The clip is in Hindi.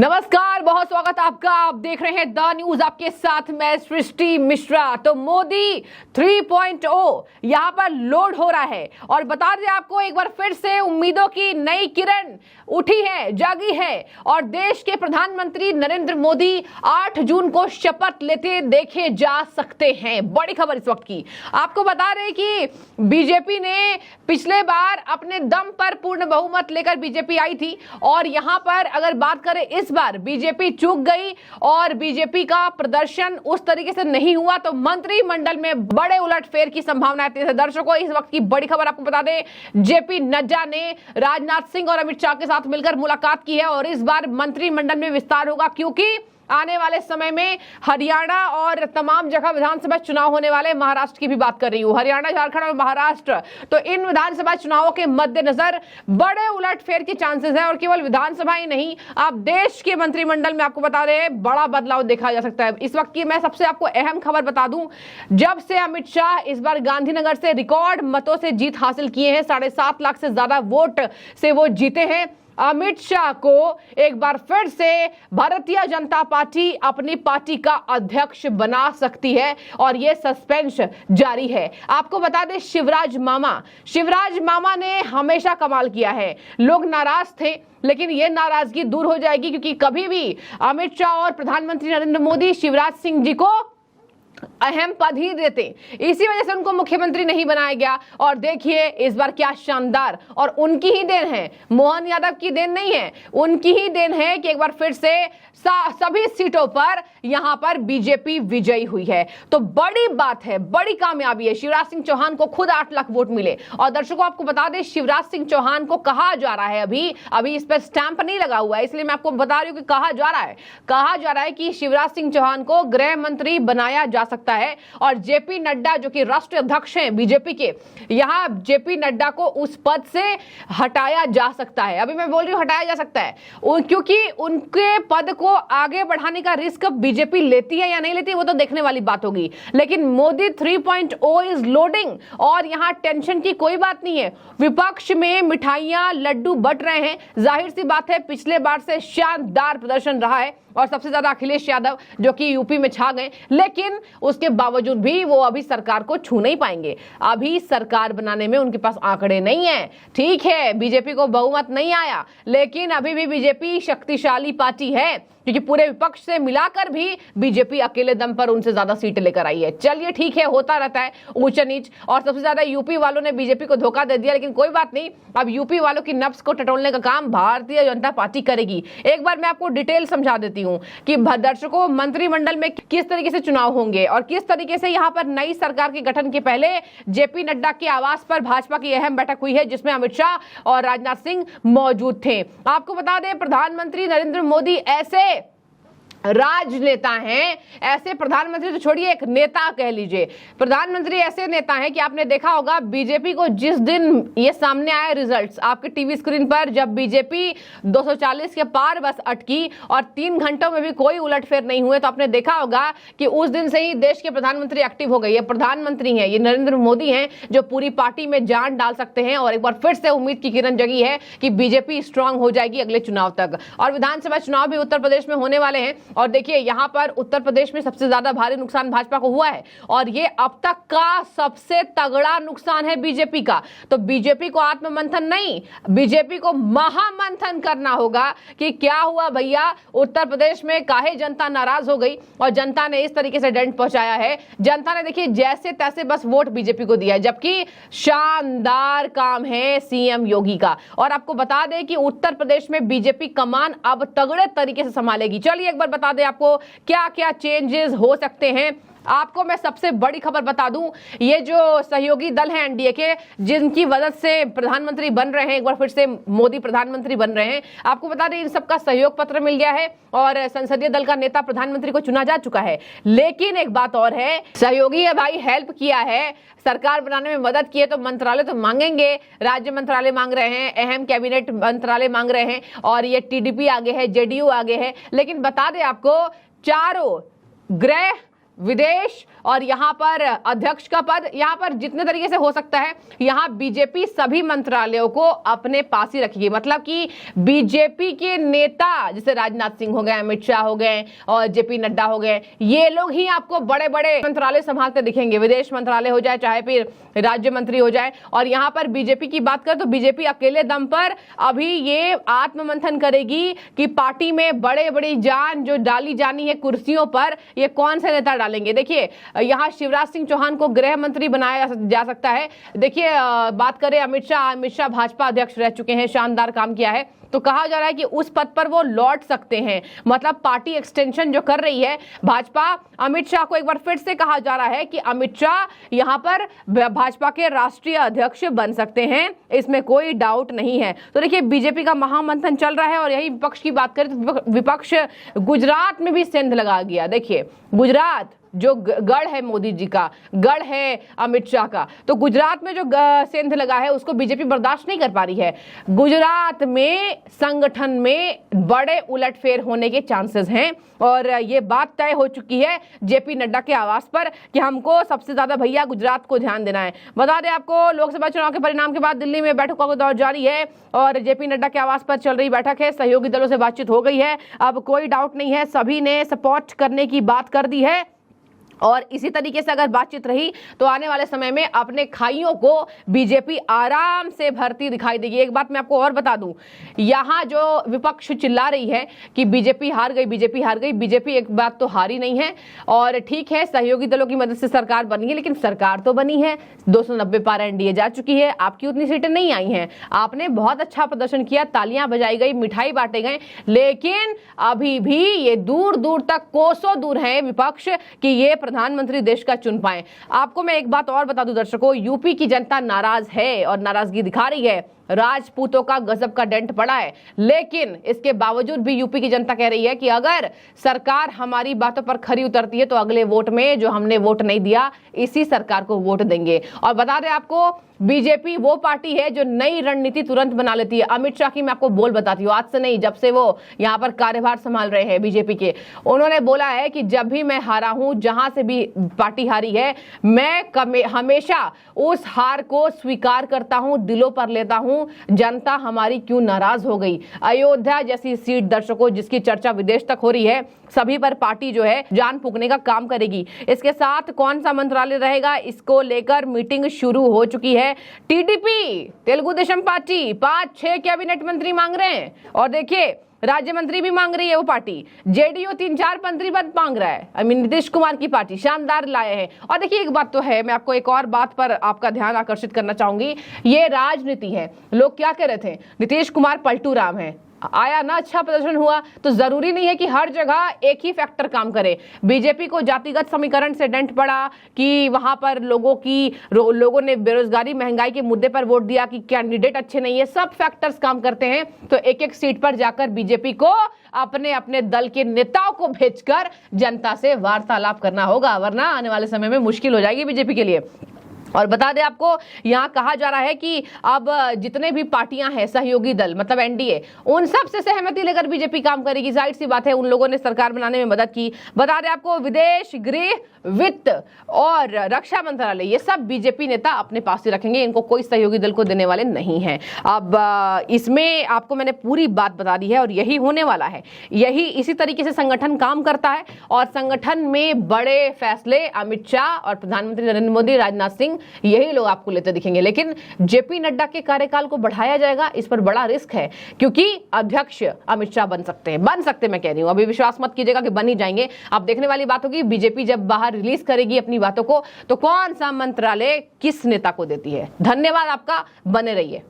नमस्कार, बहुत स्वागत आपका। आप देख रहे हैं द न्यूज, आपके साथ मैं सृष्टि मिश्रा। तो मोदी 3.0 यहां पर लोड हो रहा है और बता दें आपको एक बार फिर से उम्मीदों की नई किरण उठी है, जागी है और देश के प्रधानमंत्री नरेंद्र मोदी 8 जून को शपथ लेते देखे जा सकते हैं। बड़ी खबर इस वक्त की आपको बता रहे कि बीजेपी ने पिछले बार अपने दम पर पूर्ण बहुमत लेकर बीजेपी आई थी और यहां पर अगर बात करें इस बार बीजेपी चूक गई और बीजेपी का प्रदर्शन उस तरीके से नहीं हुआ तो मंत्रिमंडल में बड़े उलटफेर की संभावना है। दर्शकों, इस वक्त की बड़ी खबर आपको बता दें, जेपी नड्डा ने राजनाथ सिंह और अमित शाह के साथ मिलकर मुलाकात की है और इस बार मंत्रिमंडल में विस्तार होगा क्योंकि आने वाले समय में हरियाणा और तमाम जगह विधानसभा चुनाव होने वाले। महाराष्ट्र की भी बात कर रही हूं, हरियाणा, झारखंड और महाराष्ट्र। तो इन विधानसभा चुनावों के मद्देनजर बड़े उलटफेर की चांसेस है और केवल विधानसभा ही नहीं, आप देश के मंत्रिमंडल में आपको बता रहे हैं बड़ा बदलाव देखा जा सकता है। इस वक्त की मैं सबसे आपको अहम खबर बता दूं, जब से अमित शाह इस बार गांधीनगर से रिकॉर्ड मतों से जीत हासिल किए हैं, 7.5 लाख से ज्यादा वोट से वो जीते हैं। अमित शाह को एक बार फिर से भारतीय जनता पार्टी अपनी पार्टी का अध्यक्ष बना सकती है और यह सस्पेंस जारी है। आपको बता दें, शिवराज मामा ने हमेशा कमाल किया है। लोग नाराज थे लेकिन यह नाराजगी दूर हो जाएगी क्योंकि कभी भी अमित शाह और प्रधानमंत्री नरेंद्र मोदी शिवराज सिंह जी को अहम पद ही देते, इसी वजह से उनको मुख्यमंत्री नहीं बनाया गया। और देखिए इस बार क्या शानदार, और उनकी ही देन है, मोहन यादव की देन नहीं है, उनकी ही देन है कि एक बार फिर से सभी सीटों पर यहां पर बीजेपी विजयी हुई है। तो बड़ी बात है, बड़ी कामयाबी है। शिवराज सिंह चौहान को खुद 8 लाख वोट मिले और दर्शकों आपको बता दें, शिवराज सिंह चौहान को कहा जा रहा है, अभी इस पर स्टैंप नहीं लगा हुआ है, इसलिए मैं आपको बता रही हूं कि कहा जा रहा है कि शिवराज सिंह चौहान को गृह मंत्री बनाया जा सकता है और जेपी नड्डा जो कि राष्ट्रीय अध्यक्ष हैं बीजेपी के, यहां जेपी नड्डा को उस पद से हटाया जा सकता है। अभी मैं बोल रही हूं हटाया जा सकता है क्योंकि उनके पद को आगे बढ़ाने का रिस्क बीजेपी लेती है या नहीं लेती वो तो देखने वाली बात होगी। लेकिन मोदी 3.0 इज लोडिंग और यहां टेंशन की कोई बात नहीं है। विपक्ष में मिठाइयां लड्डू बंट रहे हैं, जाहिर सी बात है पिछले बार से शानदार प्रदर्शन रहा है और सबसे ज्यादा अखिलेश यादव जो कि यूपी में छा गए, लेकिन उसके बावजूद भी वो अभी सरकार को छू नहीं पाएंगे। अभी सरकार बनाने में उनके पास आंकड़े नहीं है। ठीक है, बीजेपी को बहुमत नहीं आया लेकिन अभी भी बीजेपी शक्तिशाली पार्टी है क्योंकि पूरे विपक्ष से मिलाकर भी बीजेपी अकेले दम पर उनसे ज्यादा सीटें लेकर आई है। चलिए ठीक है, होता रहता है ऊंच नीच, और सबसे ज्यादा यूपी वालों ने बीजेपी को धोखा दे दिया, लेकिन कोई बात नहीं, अब यूपी वालों की नफ्स को टटोलने का काम भारतीय जनता पार्टी करेगी। एक बार मैं आपको डिटेल समझा देती हूं कि दर्शकों, मंत्रिमंडल में किस तरीके से चुनाव होंगे और किस तरीके से यहां पर नई सरकार के गठन के पहले जेपी नड्डा के आवास पर भाजपा की अहम बैठक हुई है जिसमें अमित शाह और राजनाथ सिंह मौजूद थे। आपको बता दें, प्रधानमंत्री नरेंद्र मोदी ऐसे राजनेता हैं, ऐसे प्रधानमंत्री तो छोड़िए, एक नेता कह लीजिए, प्रधानमंत्री ऐसे नेता हैं कि आपने देखा होगा बीजेपी को जिस दिन ये सामने आया रिजल्ट्स आपके टीवी स्क्रीन पर, जब बीजेपी 240 के पार बस अटकी और 3 घंटों में भी कोई उलटफेर नहीं हुए, तो आपने देखा होगा कि उस दिन से ही देश के प्रधानमंत्री एक्टिव हो गए। ये प्रधानमंत्री हैं, ये नरेंद्र मोदी हैं जो पूरी पार्टी में जान डाल सकते हैं और एक बार फिर से उम्मीद की किरण जगी है कि बीजेपी स्ट्रांग हो जाएगी अगले चुनाव तक। और विधानसभा चुनाव भी उत्तर प्रदेश में होने वाले हैं और देखिए यहां पर उत्तर प्रदेश में सबसे ज्यादा भारी नुकसान भाजपा को हुआ है और ये अब तक का सबसे तगड़ा नुकसान है बीजेपी का। तो बीजेपी को आत्ममंथन नहीं, बीजेपी को महामंथन करना होगा कि क्या हुआ भैया, उत्तर प्रदेश में काहे जनता नाराज हो गई और जनता ने इस तरीके से डेंट पहुंचाया है। जनता ने देखिए जैसे तैसे बस वोट बीजेपी को दिया है, जबकि शानदार काम है सीएम योगी का। और आपको बता दें कि उत्तर प्रदेश में बीजेपी कमान अब तगड़े तरीके से संभालेगी। चलिए एक बार बता दें आपको क्या क्या चेंजेस हो सकते हैं। आपको मैं सबसे बड़ी खबर बता दूं, ये जो सहयोगी दल है एनडीए के, जिनकी वजह से प्रधानमंत्री बन रहे हैं, एक बार फिर से मोदी प्रधानमंत्री बन रहे हैं, आपको बता दें इन सबका सहयोग पत्र मिल गया है और संसदीय दल का नेता प्रधानमंत्री को चुना जा चुका है। लेकिन एक बात और है, सहयोगी है भाई, हेल्प किया है, सरकार बनाने में मदद की है, तो मंत्रालय तो मांगेंगे। राज्य मंत्रालय मांग रहे हैं, अहम कैबिनेट मंत्रालय मांग रहे हैं और ये टीडीपी आगे है, जेडीयू आगे है। लेकिन बता दें आपको, चारों गृह, विदेश और यहाँ पर अध्यक्ष का पद, यहाँ पर जितने तरीके से हो सकता है यहाँ बीजेपी सभी मंत्रालयों को अपने पास ही रखेगी। मतलब कि बीजेपी के नेता जैसे राजनाथ सिंह हो गए, अमित शाह हो गए और जेपी नड्डा हो गए, ये लोग ही आपको बड़े बड़े मंत्रालय संभालते दिखेंगे, विदेश मंत्रालय हो जाए चाहे फिर राज्य मंत्री हो जाए। और यहाँ पर बीजेपी की बात करें तो बीजेपी अकेले दम पर अभी ये आत्ममंथन करेगी कि पार्टी में बड़े बड़ी जान जो डाली जानी है कुर्सियों पर, ये कौन से नेता डालेंगे। देखिए यहाँ शिवराज सिंह चौहान को गृह मंत्री बनाया जा सकता है। देखिए बात करें अमित शाह भाजपा अध्यक्ष रह चुके हैं, शानदार काम किया है, तो कहा जा रहा है कि उस पद पर वो लौट सकते हैं। मतलब पार्टी एक्सटेंशन जो कर रही है भाजपा, अमित शाह को एक बार फिर से कहा जा रहा है कि अमित शाह यहां पर भाजपा के राष्ट्रीय अध्यक्ष बन सकते हैं, इसमें कोई डाउट नहीं है। तो देखिए बीजेपी का महामंथन चल रहा है। और यही विपक्ष की बात करें तो विपक्ष गुजरात में भी सेंध लगा गया। देखिए गुजरात जो गढ़ है मोदी जी का, गढ़ है अमित शाह का, तो गुजरात में जो सेंध लगा है उसको बीजेपी बर्दाश्त नहीं कर पा रही है। गुजरात में संगठन में बड़े उलटफेर होने के चांसेस हैं और ये बात तय हो चुकी है जेपी नड्डा के आवास पर कि हमको सबसे ज्यादा भैया गुजरात को ध्यान देना है। बता दें आपको लोकसभा चुनाव के परिणाम के बाद दिल्ली में बैठकों का दौर जारी है और जेपी नड्डा के आवास पर चल रही बैठक है। सहयोगी दलों से बातचीत हो गई है, अब कोई डाउट नहीं है, सभी ने सपोर्ट करने की बात कर दी है। और इसी तरीके से अगर बातचीत रही तो आने वाले समय में अपने खाइयों को बीजेपी आराम से भरती दिखाई देगी। एक बात मैं आपको और बता दूं, यहां जो विपक्ष चिल्ला रही है कि बीजेपी हार गई, बीजेपी हार गई, बीजेपी एक बात तो हारी नहीं है। और ठीक है सहयोगी दलों की मदद से सरकार बनी है, लेकिन सरकार तो बनी है, 290 पार एनडीए जा चुकी है, आपकी उतनी सीटें नहीं आई हैं। आपने बहुत अच्छा प्रदर्शन किया, तालियां बजाई गई, मिठाई बांटे गए, लेकिन अभी भी ये दूर दूर तक कोसों दूर है विपक्ष कि ये प्रधानमंत्री देश का चुन पाए। आपको मैं एक बात और बता दूं दर्शकों, यूपी की जनता नाराज है और नाराजगी दिखा रही है। राजपूतों का गजब का डेंट पड़ा है, लेकिन इसके बावजूद भी यूपी की जनता कह रही है कि अगर सरकार हमारी बातों पर खरी उतरती है तो अगले वोट में जो हमने वोट नहीं दिया इसी सरकार को वोट देंगे। और बता दें आपको बीजेपी वो पार्टी है जो नई रणनीति तुरंत बना लेती है। अमित शाह की मैं आपको बोल बताती हूँ, आज से नहीं, जब से वो यहाँ पर कार्यभार संभाल रहे हैं बीजेपी के, उन्होंने बोला है कि जब भी मैं हारा हूं, जहां से भी पार्टी हारी है, मैं हमेशा उस हार को स्वीकार करता हूं, दिलों पर लेता हूं, जनता हमारी क्यों नाराज हो गई। अयोध्या जैसी सीट दर्शकों जिसकी चर्चा विदेश तक हो रही है, सभी पर पार्टी जो है जान फूंकने का काम करेगी। इसके साथ कौन सा मंत्रालय रहेगा इसको लेकर मीटिंग शुरू हो चुकी है। TDP Telugu Desam party 5-6 cabinet मंत्री मांग रहे हैं और देखिए राज्य मंत्री भी मांग रही है वो पार्टी। जेडीयू 3-4 मंत्री पद मांग रहा है। नीतीश कुमार की पार्टी शानदार लाए हैं। और देखिए एक बात तो है, मैं आपको एक और बात पर आपका ध्यान आकर्षित करना चाहूंगी, ये राजनीति है। लोग क्या कह रहे थे, नीतीश कुमार पलटू राम है, आया ना, अच्छा प्रदर्शन हुआ, तो जरूरी नहीं है कि हर जगह एक ही फैक्टर काम करे। बीजेपी को जातिगत समीकरण से डेंट पड़ा कि वहां पर लोगों ने बेरोजगारी महंगाई के मुद्दे पर वोट दिया कि कैंडिडेट अच्छे नहीं है, सब फैक्टर्स काम करते हैं। तो एक एक सीट पर जाकर बीजेपी को अपने अपने दल के नेताओं को भेजकर जनता से वार्तालाप करना होगा, वरना आने वाले समय में मुश्किल हो जाएगी बीजेपी के लिए। और बता दें आपको यहाँ कहा जा रहा है कि अब जितने भी पार्टियां हैं सहयोगी दल मतलब एनडीए, उन सब से सहमति लेकर बीजेपी काम करेगी। जाहिर सी बात है उन लोगों ने सरकार बनाने में मदद की। बता दें आपको विदेश, गृह, वित्त और रक्षा मंत्रालय ये सब बीजेपी नेता अपने पास ही रखेंगे, इनको कोई सहयोगी दल को देने वाले नहीं है। अब इसमें आपको मैंने पूरी बात बता दी है और यही होने वाला है। यही इसी तरीके से संगठन काम करता है और संगठन में बड़े फैसले अमित शाह और प्रधानमंत्री नरेंद्र मोदी, राजनाथ सिंह, यही लोग आपको लेते दिखेंगे। लेकिन जेपी नड्डा के कार्यकाल को बढ़ाया जाएगा, इस पर बड़ा रिस्क है क्योंकि अध्यक्ष अमित शाह बन सकते हैं, मैं कह रही हूं, अभी विश्वास मत कीजिएगा कि बन ही जाएंगे। अब देखने वाली बात होगी बीजेपी जब बाहर रिलीज करेगी अपनी बातों को तो कौन सा मंत्रालय किस नेता को देती है। धन्यवाद आपका, बने रहिए।